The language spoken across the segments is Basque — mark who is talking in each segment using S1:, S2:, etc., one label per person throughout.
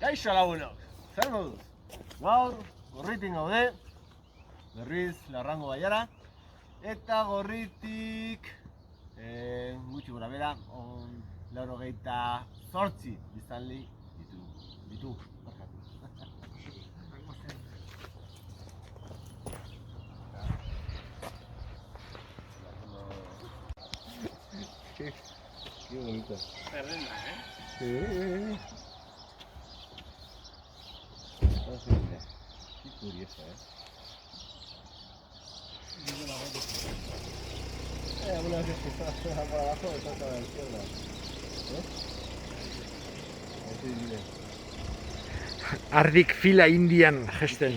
S1: Kaixo lagunok, zer moduz? Gaur, Gorritik gaude, berriz Larrango baiara, eta Gorritik gutxi gora bera, 98 biztanli ditu. Qué bonito.
S2: Zerrenda,
S1: Sí. Mira, qué curioso, Alguna vez que estaba por abajo, otra estaba a la izquierda. Así dire.
S3: Ardik fila indian gesten.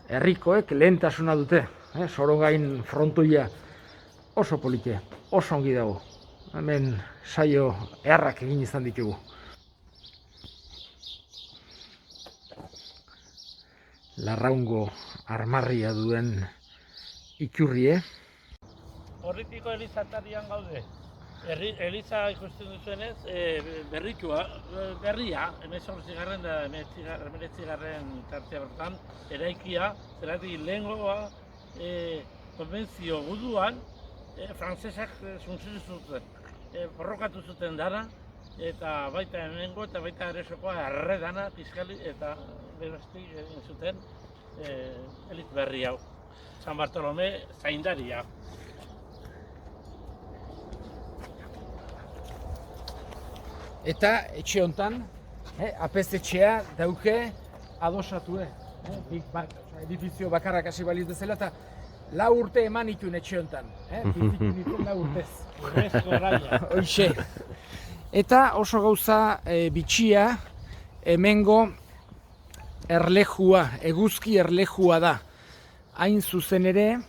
S3: Herrikoek lehentasuna dute, Sorogain frontoia oso polite, oso ongi dago. Hemen saio eharrak egin izan ditugu. Larraungo armarria duen ikurrie.
S2: Gorritiko elizatarian gaude. Eliza ikusten duzuenez, berria, 18. da 19. tartea bertan, eraikia, zeratik lehengoa konbentzio guduan, frantsesak suntsitu zuten, borrokatu zuten dara, eta baita hemengo eta baita Aresokoa erredana, fiskali eta berostik egin zuten elit berri hau. San Bartolome zaindaria.
S3: Eta etxe hontan, apezetxea dauke adosatue. Edifizio bakarrak hasi baliz bezala, eta 4 urte eman itun etxe hontan. Bizitu nituen 4 urtez.
S2: Urrezko raia.
S3: Hoxe. Eta oso gauza bitxia, hemengo erlejua, eguzki erlejua da. Hain zuzen ere,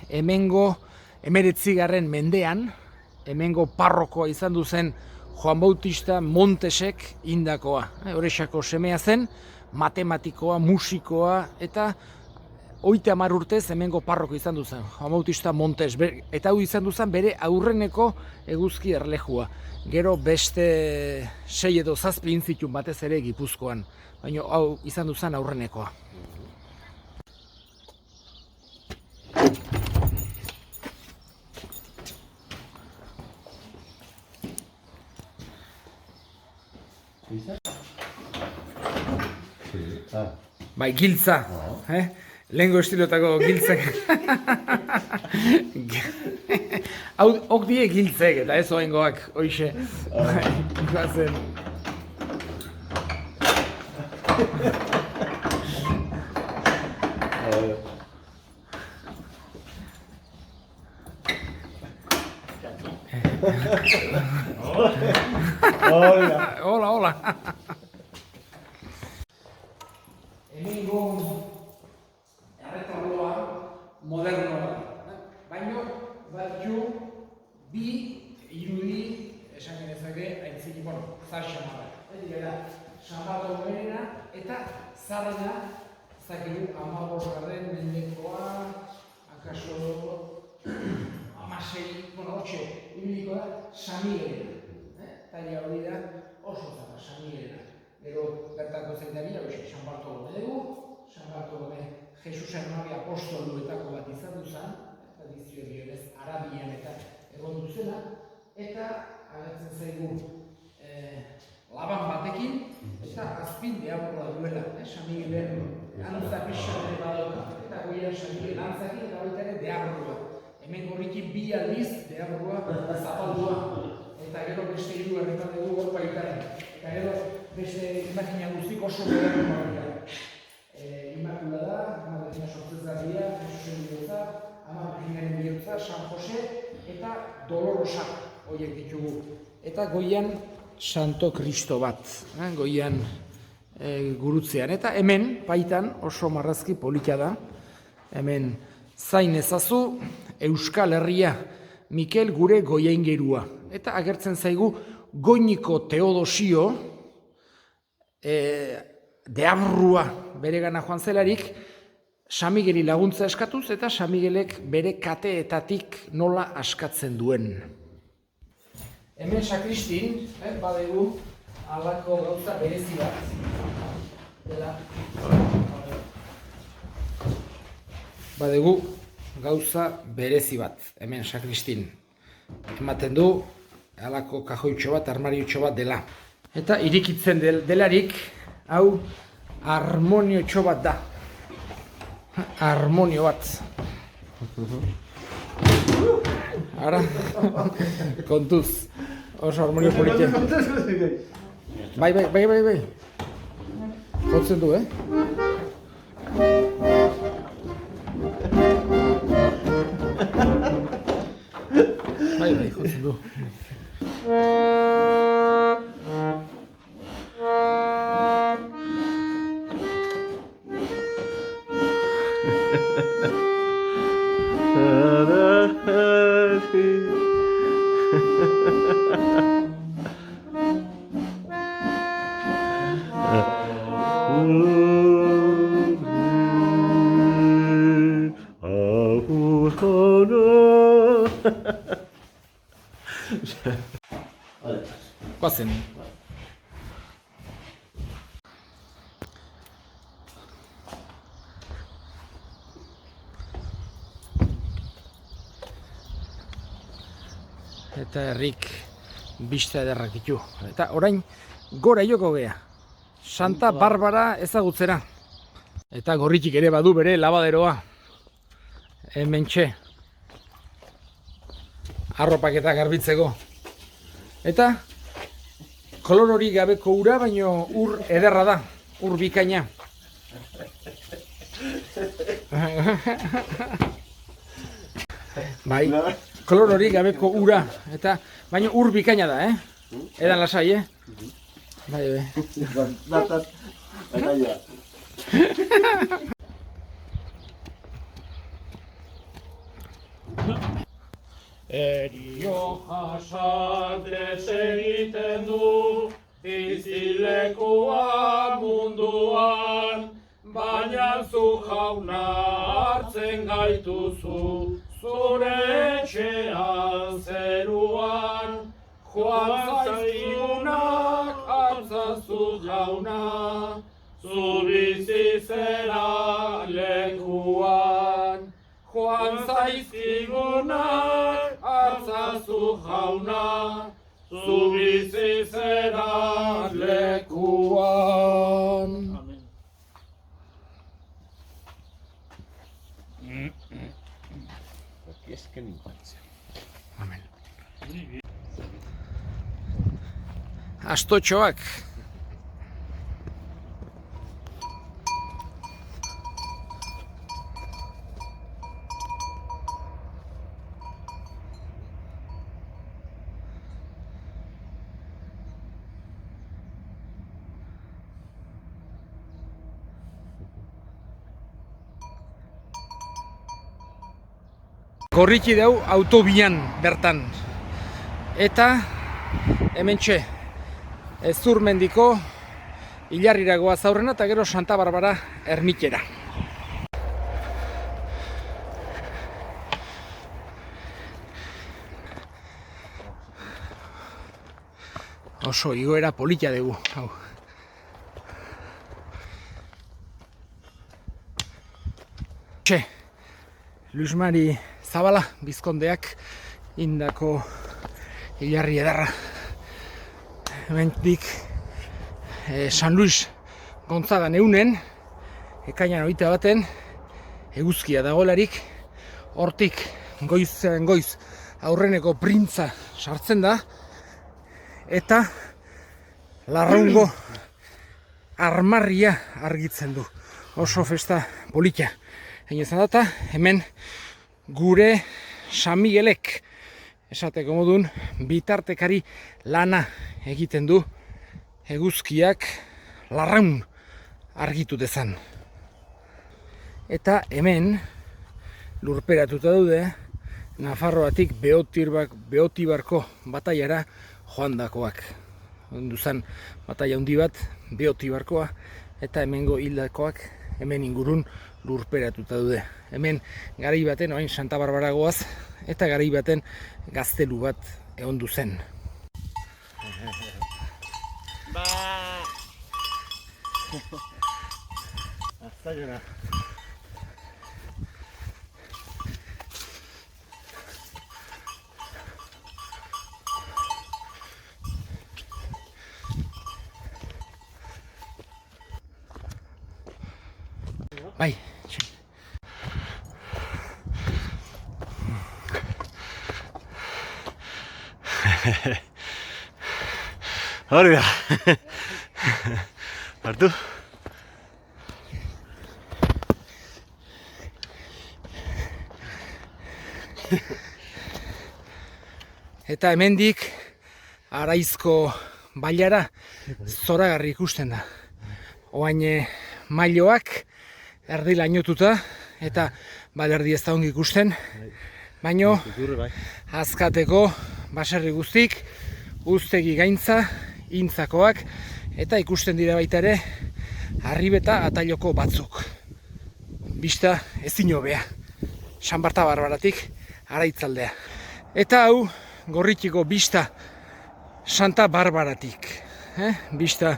S3: hemengo 19. mendean, hemengo parrokoa izan du zen Juan Bautista Montesek indakoa. Orexako semea zen, matematikoa, musikoa, eta 30 urtez hemengo parroko izan du zen, Juan Bautista Montes. Eta hau izan du zen bere aurreneko eguzki erlejua. Gero beste 6 edo 7 intzitun batez ere Gipuzkoan, baina hau izan du zen aurrenekoa. Bai, giltza, lehengo estilotako giltzek. Hok die giltzek, eta ez oengoak, hoxe. Iguazen. Hola, hola. Hemengo erretabloa modernoa da. Baina batzu bi irudi esan genezake aintziki, zar xamara. Eta San Bartolomena eta zarrena zakigu 15. mendekoa, akaso 16, hortxe, ibiliko da San Miguelena. Taila hori da oso zara, San Miguelena. Gero bertako zaindaria, San Bartolome dugu, San Bartolome Jesus Hernabi apostoluetako bat izan duzan, tradizio dionez Arabian eta egon duzela, eta agertzen zaigu laban batekin, eta azpin deaborroa duela, San Miguelen antza pixan ere badauka, eta goian San Miguel antzakin eta baita ere deaborroa. Hemen gorrikin 2 aldiz deaborroa zapaldua, eta gero beste 3 herritan dugu gorpa ikaren. Eta gero beste imagina guztik oso moderno baina. Immaculada, Madalena Sortzezgarria, Jesusen bihotza, Ama Virginaren bihotza, San Jose eta Dolorosa horiek ditugu. Eta goian Santo Kristo bat, goian gurutzean. Eta hemen, baitan oso marrazki polita da, hemen zain ezazu Euskal Herria, Mikel gure goiaingerua. Eta agertzen zaigu Goñiko Teodosio, deabrua beregana joan zelarik, San Migeli laguntza eskatuz eta San Migelek bere kateetatik nola askatzen duen. Hemen sakristin, badegu, halako gauza berezi bat. Dela. Badegu gauza berezi bat, hemen sakristin. Ematen du, halako kajoitxo bat, armariotxo bat dela. Eta irikitzen delarik, hau harmoniotxo bat da. Harmonio bat. Ara, kontuz. Oso harmonio politia. Bai. Jotzen du, Bai, jotzen du. Guazen. Eta herrik bista ederrak ditu. Eta orain gora joko gea. Santa Barbara ezagutzera. Eta gorritik ere badu bere labaderoa. Hementxe. Arropak eta garbitzeko. Eta kolor hori gabeko ura, baino ur ederra da. Ur bikaina. Bai, kolor hori gabeko ura. Eta baino ur bikaina da, Edan lasai, Bai.
S2: Erioja sadrez egiten du bizilekoa munduan, baina zu jauna hartzen gaituzu zure etxean zeruan. Joan zaizkigunak hartzazu jauna, zu bizi zera lekuan. Joan zaizkigunak hartzazu jauna, zu bizi zera lekuan. Amen. Astotxoak. Korriki dau autobian bertan. Eta hementxe Zurmendiko Ilarriragoa zaurrena eta gero Santa Barbara ermitera. Oso igoera polita dugu, hau. Luis Mari Zabala Bizkondeak indako Ilarri edarra. Hemendik San Luis Gonzaga neunen, ekainan 21 eguzkia dagoelarik, hortik goizean goiz aurreneko printza sartzen da, eta Larraungo armarria argitzen du. Oso festa polita. Egin ezan data, hemen gure San Miguelek esateko modun bitartekari lana egiten du eguzkiak Larraun argitu dezan. Eta hemen lurperatuta daude Nafarroatik Beotibarko bataiara joandakoak. Duzan bataia handi bat Beotibarkoa eta hemengo hildakoak
S3: hemen ingurun lurperatuta daude. Hemen garai baten, orain Santa Barbara goaz, eta garai baten gaztelu bat egondu zen.
S2: Ba...
S1: Aztailena.
S3: Bai,
S1: Hori da. Hartu.
S3: eta hemendik Araizko bailara zoragarri ikusten da. Oain mailoak erdi lainotuta eta balerdi ez da ongi ikusten, baino azkateko baserri guztik, uztegi gaintza, intzakoak, eta ikusten dira baita ere Arribeta atailoko batzuk. Bista ezin hobea, Santa Barbaratik Araitzaldea. Eta hau Gorritiko bista Santa Barbaratik. Bista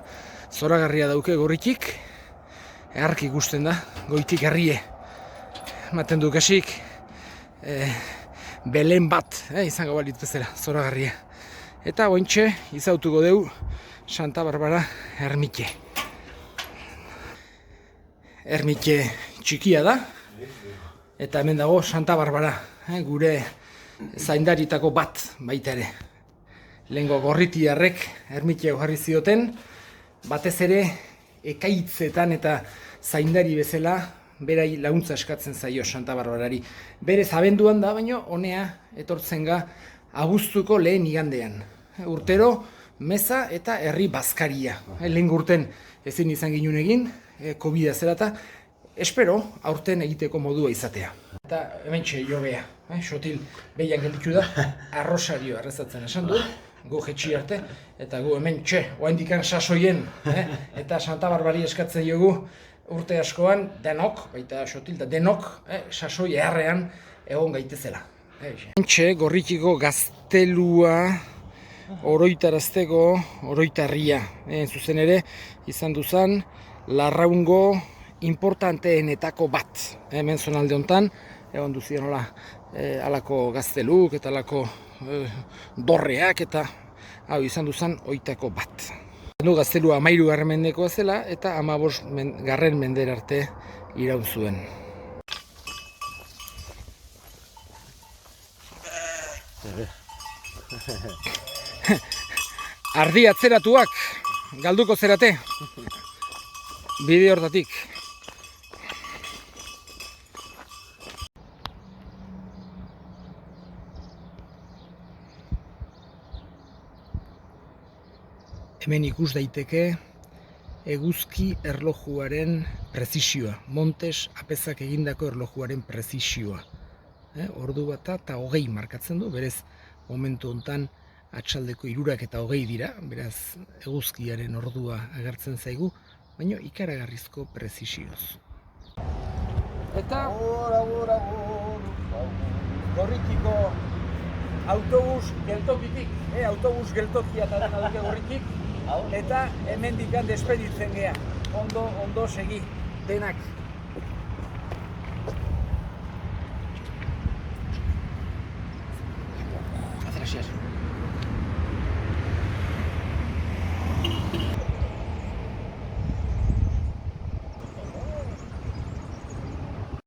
S3: zoragarria dauke Gorritik, ehark ikusten da, goitik herrie. Ematen du kasik, belen bat, izango balit bezala, zoragarria. Eta ointxe izautuko dugu Santa Barbara ermite. Ermite txikia da, eta hemen dago Santa Barbara, gure zaindaritako bat baita ere. Lehengo gorritiarrek ermitea jarri zioten, batez ere ekaitzetan eta zaindari bezala berai laguntza eskatzen zaio Santa Barbarari. Berez abenduan da, baino honea etortzen ga abuztuko lehen igandean. Urtero meza eta herri bazkaria. Lehen urten ezin izan ginen egin, COVID-a zela eta espero aurten egiteko modua izatea. Eta hemen jobea, sotil behian gelditu da, arrosario arrezatzen esan du, gu jetxi arte, eta gu hemen oaindikan sasoien, eta Santa Barbari eskatzen jogu urte askoan denok, baita sotil da denok, sasoi eharrean egon gaitezela. Hemen Gorritiko gaztelua oroitarazteko oroitarria, zuzen ere izan duzan larraungo importanteenetako bat. Hemen zonalde honetan, egon duzien alako gazteluk eta alako dorreak eta hau izan duzan oitako bat. Gaztelua 13. mendekoa zela eta 15. mendera arte iraun zuen. Ardi atzeratuak galduko zerate bide hortatik. Hemen ikus daiteke eguzki erlojuaren prezisioa, Montes Apezak egindako erlojuaren prezisioa. Ordu bata eta 20 markatzen du, berez momentu hontan atxaldeko 3:20 dira, beraz eguzkiaren ordua agertzen zaigu, baina ikaragarrizko prezisioz. Eta Gorritiko autobus geltokitik, autobus geltokia eta dena duke Gorritik, eta hemendikan despeditzen gea. Ondo segi, denak. Gracias.